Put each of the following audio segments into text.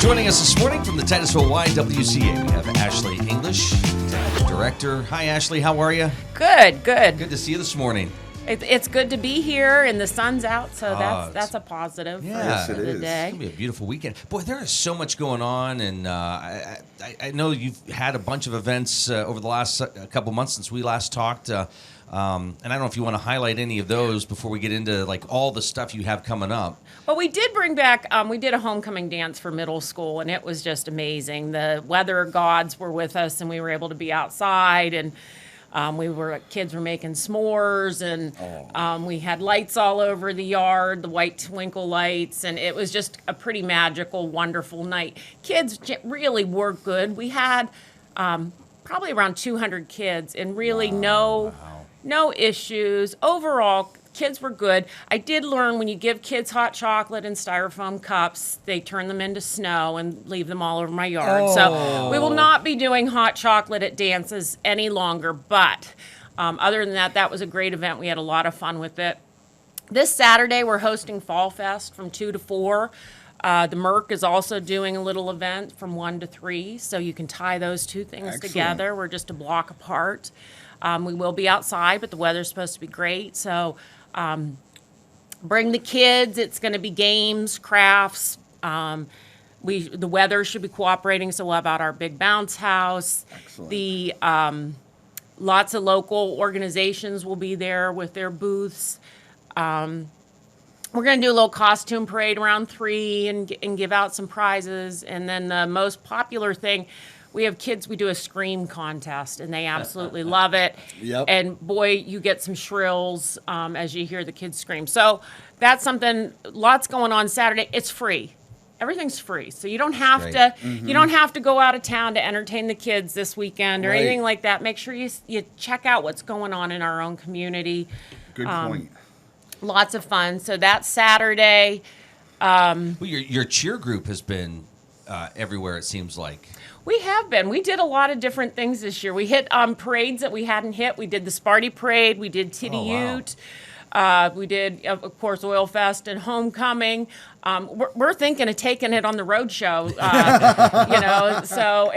Joining us this morning from the Titusville YWCA, we have Ashleigh English, Director. Hi, Ashleigh. How are you? Good. Good to see you this morning. It's good to be here, and the sun's out, so that's a positive for the day. It's going to be a beautiful weekend. Boy, there is so much going on, and I know you've had a bunch of events over the last couple months since we last talked, and I don't know if you want to highlight any of those before we get into like all the stuff you have coming up. Well, we did bring back, we did a homecoming dance for middle school, and it was just amazing. The weather gods were with us, and we were able to be outside, and kids were making s'mores, and we had lights all over the yard, the white twinkle lights, and it was just a pretty magical, wonderful night. Kids really were good. We had probably around 200 kids, and really no issues. Overall, kids were good. I did learn when you give kids hot chocolate in styrofoam cups, they turn them into snow and leave them all over my yard. So we will not be doing hot chocolate at dances any longer. But other than that, that was a great event. We had a lot of fun with it. This Saturday, we're hosting Fall Fest from 2 to 4. The Merc is also doing a little event from 1 to 3. So you can tie those two things together. We're just a block apart. We will be outside, but the weather's supposed to be great. So bring the kids. It's going to be games, crafts. The weather should be cooperating, so we'll have out our big bounce house. Excellent. The lots of local organizations will be there with their booths. We're going to do a little costume parade around 3 and give out some prizes. And then the most popular thing, we have kids, we do a scream contest, and they absolutely love it. Yep. And boy, you get some shrills as you hear the kids scream. So that's something, lots going on Saturday. It's free. Everything's free. So you don't have you don't have to go out of town to entertain the kids this weekend or anything like that. Make sure you check out what's going on in our own community. Good point. Lots of fun. So that's Saturday. Well, your cheer group has been everywhere, it seems like. We have been. We did a lot of different things this year. We hit parades that we hadn't hit. We did the Sparty Parade. We did Titty Ute. We did, of course, Oil Fest and Homecoming. We're thinking of taking it on the road show, So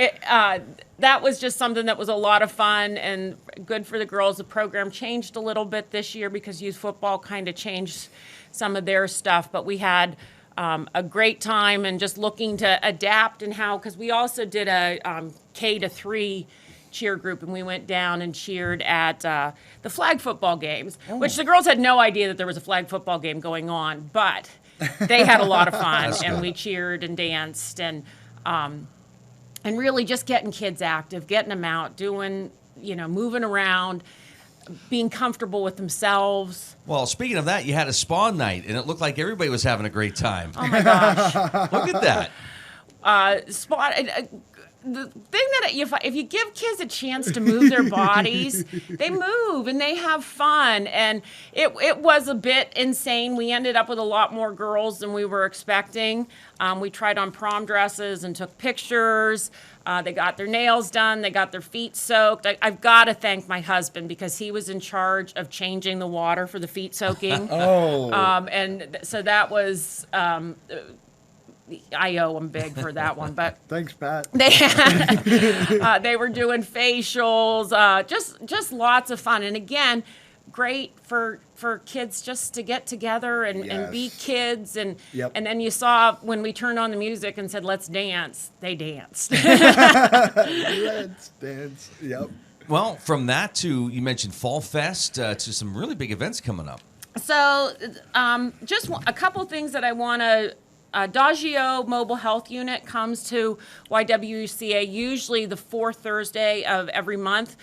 that was just something that was a lot of fun and good for the girls. The program changed a little bit this year because youth football kind of changed some of their stuff. But we had a great time and just looking to adapt and because we also did a K to 3 cheer group, and we went down and cheered at the flag football games, which the girls had no idea that there was a flag football game going on, but they had a lot of fun, and we cheered and danced and really just getting kids active, getting them out, doing, moving around, being comfortable with themselves. Well, speaking of that, you had a spa night, and it looked like everybody was having a great time. Oh, my gosh. Look at that. Spa... The thing that if you give kids a chance to move their bodies, they move and they have fun. And it was a bit insane. We ended up with a lot more girls than we were expecting. We tried on prom dresses and took pictures. They got their nails done. They got their feet soaked. I've got to thank my husband because he was in charge of changing the water for the feet soaking. And so that was... I owe them big for that one, but thanks, Pat. They were doing facials, just lots of fun, and again, great for kids just to get together and be kids, and then you saw when we turned on the music and said let's dance, they danced. Let's dance. Yep. Well, from that to you mentioned Fall Fest to some really big events coming up. So, just a couple things that I want to. Dagio Mobile Health Unit comes to YWCA usually the fourth Thursday of every month.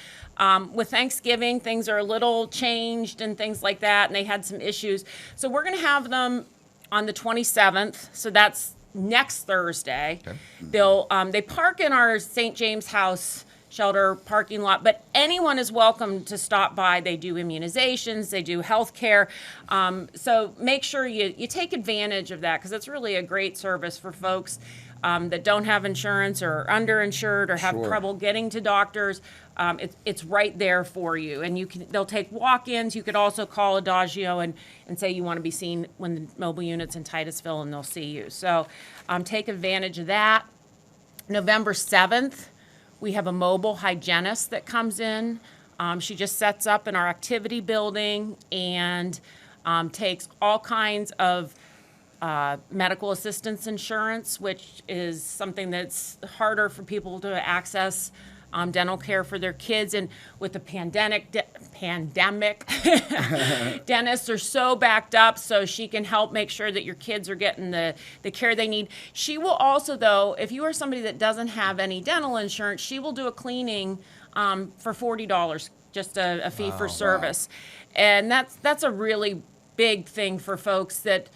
With Thanksgiving, things are a little changed and things like that, and they had some issues. So we're going to have them on the 27th, so that's next Thursday. Okay. They park in our St. James House shelter parking lot, but anyone is welcome to stop by. They do immunizations, they do health care. So make sure you take advantage of that because it's really a great service for folks. that don't have insurance or are underinsured or have Sure. trouble getting to doctors, it's right there for you. And they'll take walk-ins. You could also call Adagio and say you want to be seen when the mobile unit's in Titusville, and they'll see you. So take advantage of that. November 7th, we have a mobile hygienist that comes in. She just sets up in our activity building and takes all kinds of medical assistance insurance, which is something that's harder for people to access, dental care for their kids. And with the pandemic, dentists are so backed up, so she can help make sure that your kids are getting the care they need. She will also, though, if you are somebody that doesn't have any dental insurance, she will do a cleaning for $40, just a fee for service. And that's a really big thing for folks that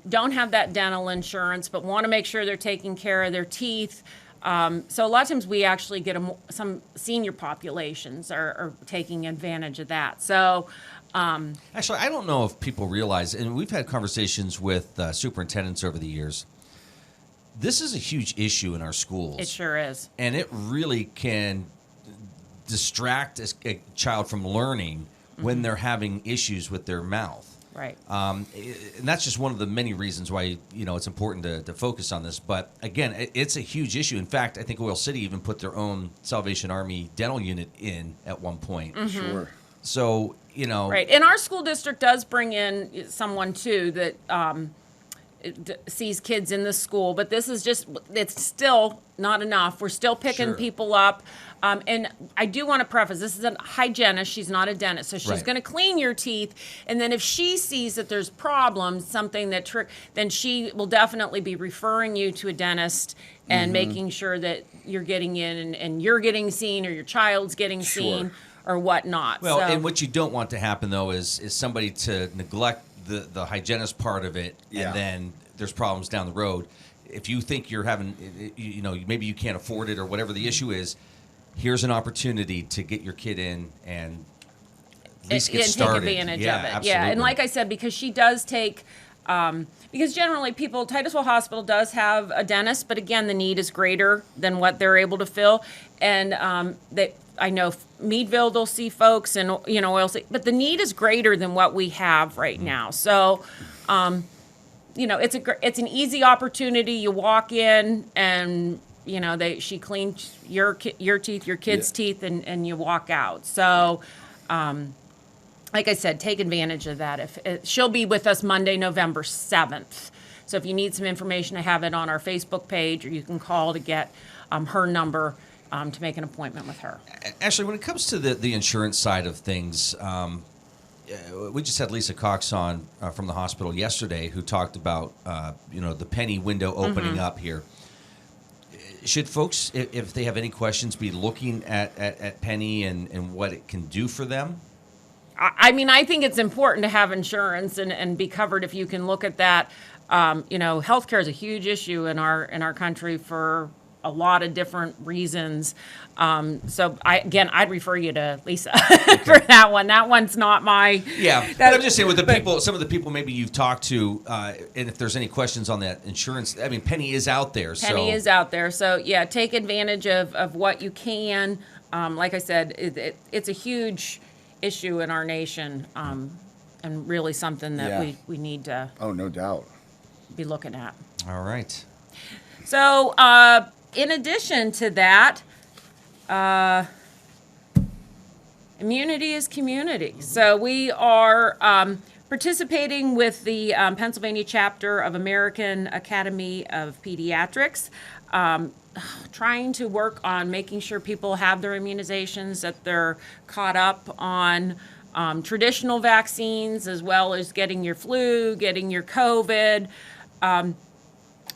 don't have that dental insurance but want to make sure they're taking care of their teeth. So a lot of times we actually get some senior populations are taking advantage of that. So Actually, I don't know if people realize, and we've had conversations with superintendents over the years, this is a huge issue in our schools. it sure is. And it really can distract a child from learning when they're having issues with their mouth. Right. And that's just one of the many reasons why it's important to focus on this. But again, it's a huge issue. In fact, I think Oil City even put their own Salvation Army dental unit in at one point. Sure. So Right. And our school district does bring in someone, too, that sees kids in the school. But this is it's still not enough. We're still picking Sure. people up. And I do want to preface, this is a hygienist. She's not a dentist. So she's Right. going to clean your teeth. And then if she sees that there's problems, something then she will definitely be referring you to a dentist and making sure that you're getting in and you're getting seen or your child's getting seen or whatnot. Well, So- and what you don't want to happen, though, is somebody to neglect the hygienist part of it, Yeah. and then there's problems down the road. If you think you're having, maybe you can't afford it or whatever the issue is, here's an opportunity to get your kid in and at least get and started. take advantage Yeah, of it. absolutely. Yeah, and like I said, because she does take, because generally Titusville Hospital does have a dentist, but again, the need is greater than what they're able to fill. And I know Meadville, they'll see folks, and Oil City, but the need is greater than what we have right now. So, it's an easy opportunity. You walk in and she cleans your teeth, your kids' teeth, and you walk out. So, like I said, take advantage of that. She'll be with us Monday, November 7th. So if you need some information, I have it on our Facebook page, or you can call to get her number to make an appointment with her. Ashley, when it comes to the insurance side of things, we just had Lisa Cox on from the hospital yesterday, who talked about the Penny window opening up here. Should folks, if they have any questions, be looking at Penny and what it can do for them? I mean, I think it's important to have insurance and be covered if you can look at that. Healthcare is a huge issue in our country for a lot of different reasons. So I'd refer you to Lisa for that one. That one's not my. Yeah, but I'm just saying with some of the people maybe you've talked to, and if there's any questions on that insurance, I mean, Penny is out there. Penny is out there. So yeah, take advantage of what you can. Like I said, it's a huge issue in our nation, and really something that we need to Oh, no doubt. be looking at. All right. So, in addition to that, immunity is community. So we are participating with the Pennsylvania chapter of American Academy of Pediatrics, trying to work on making sure people have their immunizations, that they're caught up on traditional vaccines, as well as getting your flu, getting your COVID.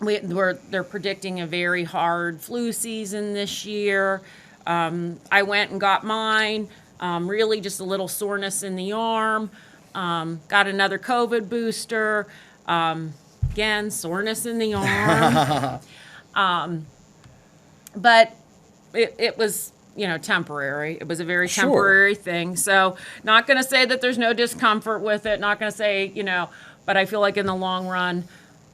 They're predicting a very hard flu season this year. I went and got mine, really just a little soreness in the arm. Got another COVID booster. Again, soreness in the arm. But it was, temporary. It was a very temporary thing. So not going to say that there's no discomfort with it. Not going to say, but I feel like in the long run,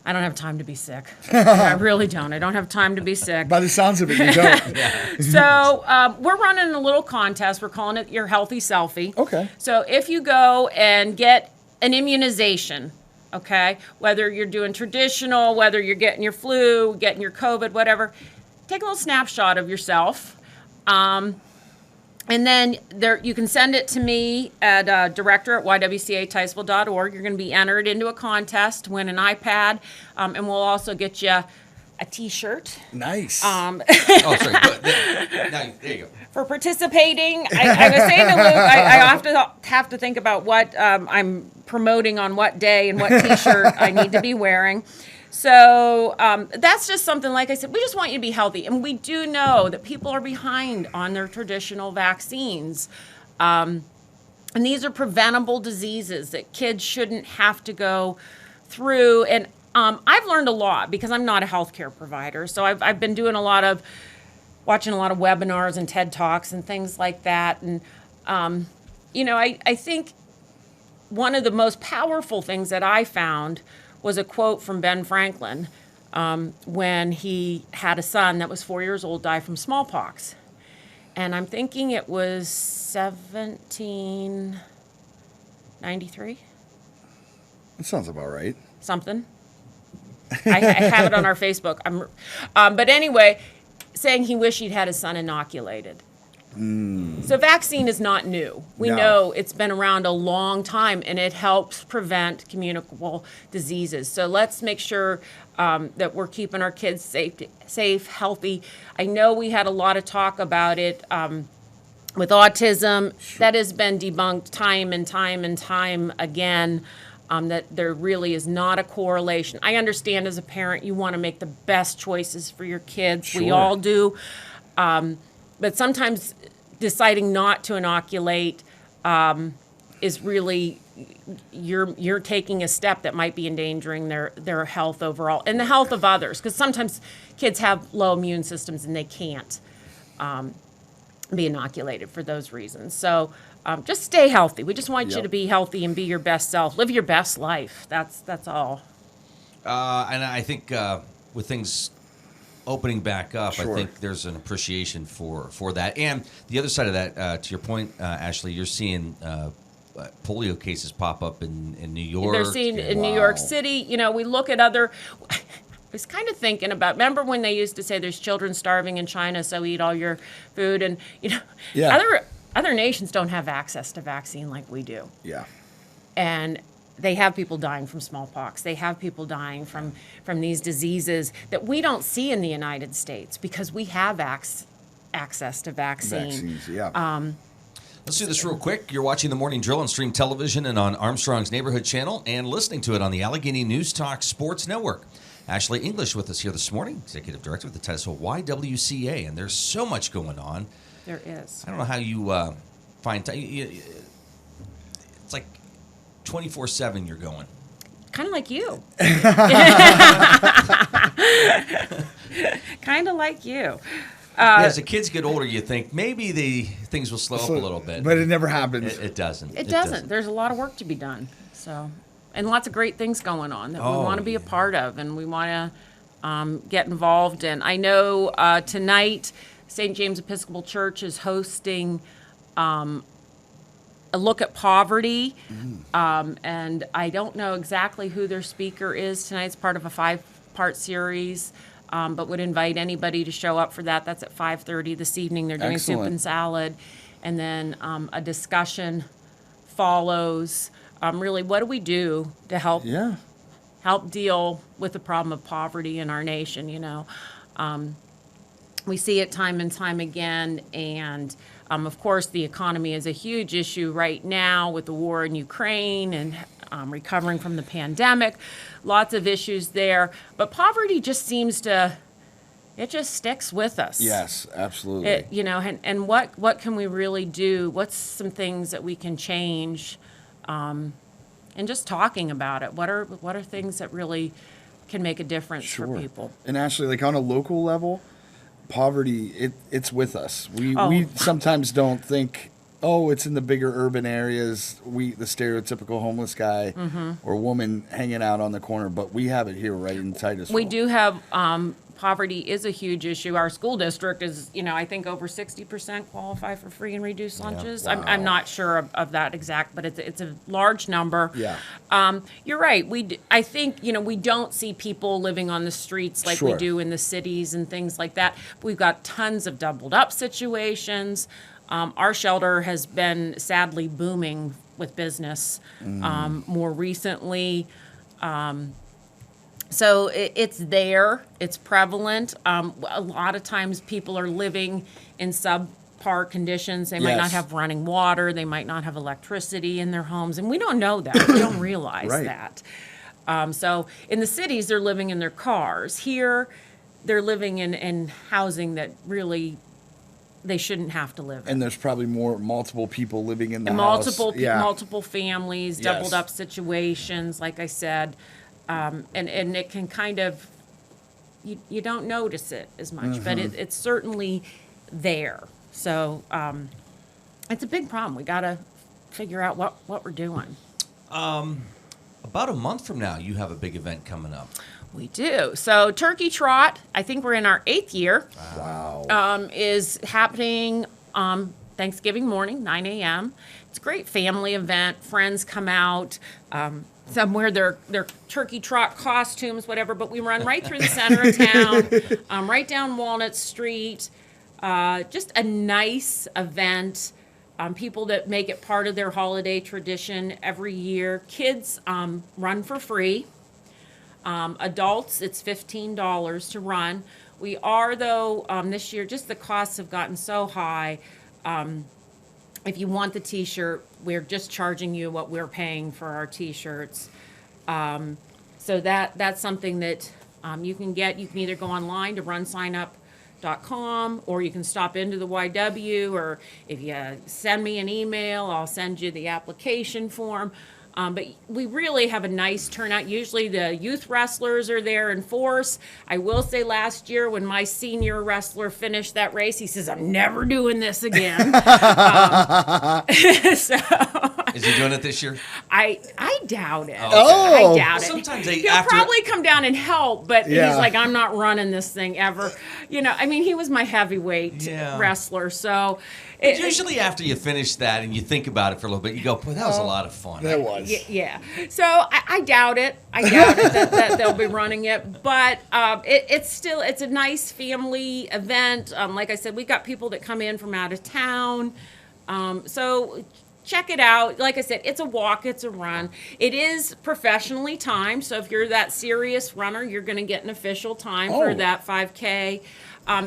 I don't have time to be sick. I really don't. I don't have time to be sick. By the sounds of it, you don't. So we're running a little contest. We're calling it Your Healthy Selfie. Okay. So if you go and get an immunization, okay, whether you're doing traditional, whether you're getting your flu, getting your COVID, whatever, take a little snapshot of yourself. And then you can send it to me at director at ywca.titusville.org. You're going to be entered into a contest to win an iPad, and we'll also get you a T-shirt. Nice. Oh, sorry. Now, there you go. For participating, I was saying to Luke, I have to think about what I'm promoting on what day and what T-shirt I need to be wearing. So that's just something, like I said, we just want you to be healthy. And we do know that people are behind on their traditional vaccines. And these are preventable diseases that kids shouldn't have to go through. And I've learned a lot because I'm not a healthcare provider. So I've been doing watching a lot of webinars and TED Talks and things like that. And, I think one of the most powerful things that I found was a quote from Ben Franklin when he had a son that was 4 years old die from smallpox. And I'm thinking it was 1793? That sounds about right. Something. I have it on our Facebook. But anyway, saying he wished he'd had his son inoculated. So vaccine is not new. We know it's been around a long time, and it helps prevent communicable diseases. So let's make sure that we're keeping our kids safe, healthy. I know we had a lot of talk about it with autism. Sure. That has been debunked time and time again, that there really is not a correlation. I understand as a parent you want to make the best choices for your kids. Sure. We all do. But sometimes deciding not to inoculate is really you're taking a step that might be endangering their health overall and the health of others. Because sometimes kids have low immune systems and they can't be inoculated for those reasons. So just stay healthy. We just want you to be healthy and be your best self. Live your best life. That's all. And I think with things opening back up, Sure. I think there's an appreciation for that. And the other side of that, to your point, Ashleigh, you're seeing polio cases pop up in New York. They're seeing in New York City. We look at other. I was kind of thinking about. Remember when they used to say there's children starving in China, so eat all your food, and other nations don't have access to vaccine like we do. Yeah. And they have people dying from smallpox. They have people dying from these diseases that we don't see in the United States because we have access to vaccine. Vaccines, yeah. Let's do this real quick. You're watching the Morning Drill on Stream Television and on Armstrong's Neighborhood Channel and listening to it on the Allegheny News Talk Sports Network. Ashleigh English with us here this morning, Executive Director of the Titusville YWCA, and there's so much going on. There is. I don't know how you find time. It's like 24/7 you're going. Kind of like you. Kind of like you. As the kids get older, you think maybe things will slow up a little bit. But it never happens. It doesn't. It doesn't. There's a lot of work to be done. So, and lots of great things going on that we want to be a part of, and we want to get involved in. I know tonight St. James Episcopal Church is hosting a look at poverty, and I don't know exactly who their speaker is tonight. It's part of a 5-part series, but would invite anybody to show up for that. That's at 5:30 this evening. They're doing soup and salad, and then a discussion follows. Really, what do we do to help deal with the problem of poverty in our nation? We see it time and time again, and of course, the economy is a huge issue right now with the war in Ukraine and recovering from the pandemic. Lots of issues there. But poverty just seems to, it just sticks with us. Yes, absolutely. And what can we really do? What's some things that we can change? And just talking about it. What are things that really can make a difference for people? And actually, like on a local level, poverty, it's with us. We sometimes don't think Oh, it's in the bigger urban areas. The stereotypical homeless guy or woman hanging out on the corner, but we have it here right in Titusville. We do have, poverty is a huge issue. Our school district is, I think over 60% qualify for free and reduced lunches. Wow. I'm not sure of that exact, but it's a large number. Yeah. You're right. I think, we don't see people living on the streets like we Sure. do in the cities and things like that. We've got tons of doubled up situations. Our shelter has been sadly booming with business more recently. So it's there, it's prevalent. A lot of times people are living in subpar conditions. They might not Yes. have running water, they might not have electricity in their homes, and we don't know that. We don't realize Right. that. So in the cities, they're living in their cars. Here, they're living in housing that really they shouldn't have to live in. And there's probably multiple people living in the And house. multiple families, Yes. doubled up situations, like I said, and it can kind of you don't notice it as much, but it's certainly there. So it's a big problem. We got to figure out what we're doing. About a month from now, you have a big event coming up. We do. So Turkey Trot, I think we're in our 8th year. Wow. Is happening Thanksgiving morning, 9 a.m. It's a great family event. Friends come out. Some wear their turkey trot costumes, whatever. But we run right through the center of town, right down Walnut Street. Just a nice event. People that make it part of their holiday tradition every year. Kids run for free. Adults, it's $15 to run. We are, though, this year, just the costs have gotten so high. If you want the T-shirt, we're just charging you what we're paying for our T-shirts. So that's something that you can get. You can either go online to runsignup.com, or you can stop into the YW, or if you send me an email, I'll send you the application form. But we really have a nice turnout. Usually the youth wrestlers are there in force. I will say last year when my senior wrestler finished that race, he says, I'm never doing this again. Is he doing it this year? I doubt it. Oh. I doubt it. Sometimes He'll probably come down and help, but Yeah. he's like, I'm not running this thing ever. He was my heavyweight wrestler, so... Usually after you finish that and you think about it for a little bit, you go, boy, that was a lot of fun. That was. Yeah. So I doubt it. I doubt it that they'll be running it. But it's a nice family event. Like I said, we've got people that come in from out of town. So check it out. Like I said, it's a walk, it's a run. It is professionally timed. So if you're that serious runner, you're going to get an official time for that 5K.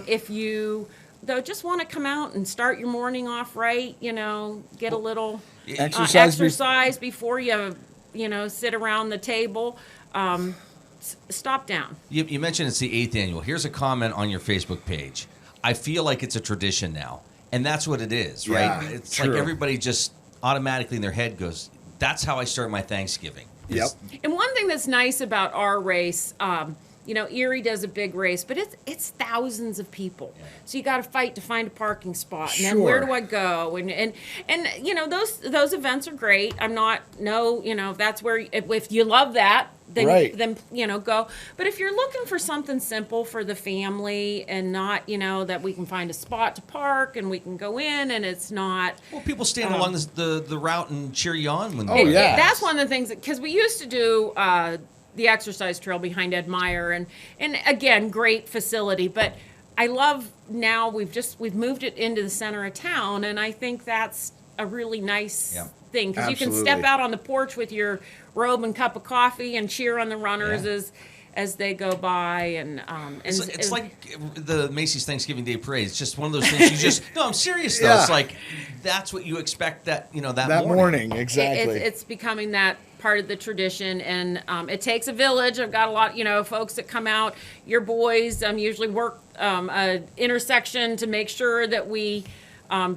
If you... though, just want to come out and start your morning off right, get a little exercise before you, sit around the table. Stop down. You mentioned it's the 8th annual. Here's a comment on your Facebook page. I feel like it's a tradition now. And that's what it is, right? Yeah, It's true. like everybody just automatically in their head goes, that's how I start my Thanksgiving. Yep. And one thing that's nice about our race, Erie does a big race, but it's thousands of people. So you got to fight to find a parking spot, and then where do I go? And those events are great. If that's where if you love that, then Right. then go. But if you're looking for something simple for the family and not that we can find a spot to park and we can go in and it's not. Well, people stand along the route and cheer you on when That's one of the things because we used to do. The exercise trail behind Ed Meyer, and again, great facility. But I love now we've moved it into the center of town, and I think that's a really nice thing because you can step Absolutely. out on the porch with your robe and cup of coffee and cheer on the runners as they go by, and it's like the Macy's Thanksgiving Day Parade. It's just one of those things no, I'm serious though. Yeah. It's like that's what you expect that That morning, exactly. It's becoming that part of the tradition, and it takes a village. I've got a lot, folks that come out. Your boys usually work an intersection to make sure that we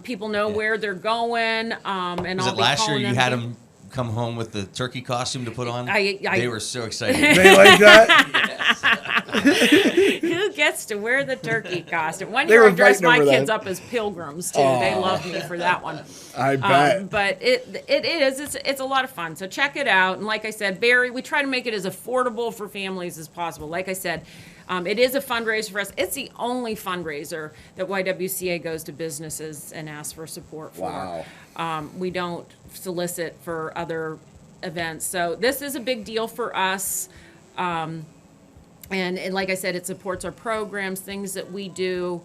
people know where they're going. And Was I'll it be last year calling you them. had them come home with the turkey costume to put on? I- They were so excited. They like that? Who gets to wear the turkey costume? One They year were I dressed my fighting over kids that. up as pilgrims too. They love me for that one. I bet. But it's a lot of fun. So check it out. And like I said, Barry, we try to make it as affordable for families as possible. Like I said, it is a fundraiser for us. It's the only fundraiser that YWCA goes to businesses and asks for support for. Wow. We don't solicit for other events. So this is a big deal for us. And like I said, it supports our programs, things that we do,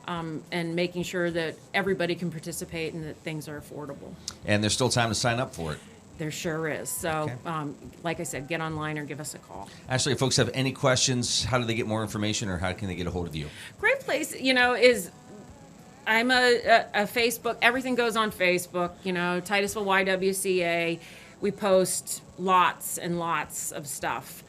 and making sure that everybody can participate and that things are affordable. And there's still time to sign up for it. There sure is. So, Okay. like I said, get online or give us a call. Actually, if folks have any questions, how do they get more information, or how can they get a hold of you? Great place, is I'm a Facebook. Everything goes on Facebook. Titusville YWCA. We post lots and lots of stuff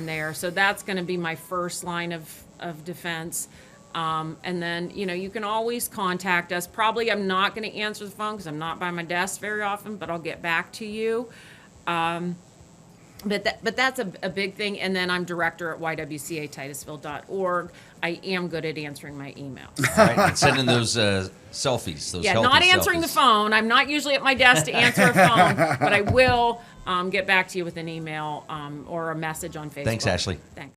there. So that's going to be my first line of defense. And then, you can always contact us. Probably I'm not going to answer the phone because I'm not by my desk very often, but I'll get back to you. But that's a big thing. And then I'm director at ywcatitusville.org. I am good at answering my emails. All right, and sending those selfies. Those healthy not answering the selfies. phone. I'm not usually at my desk to answer a phone, but I will get back to you with an email or a message on Facebook. Thanks, Ashleigh. Thanks.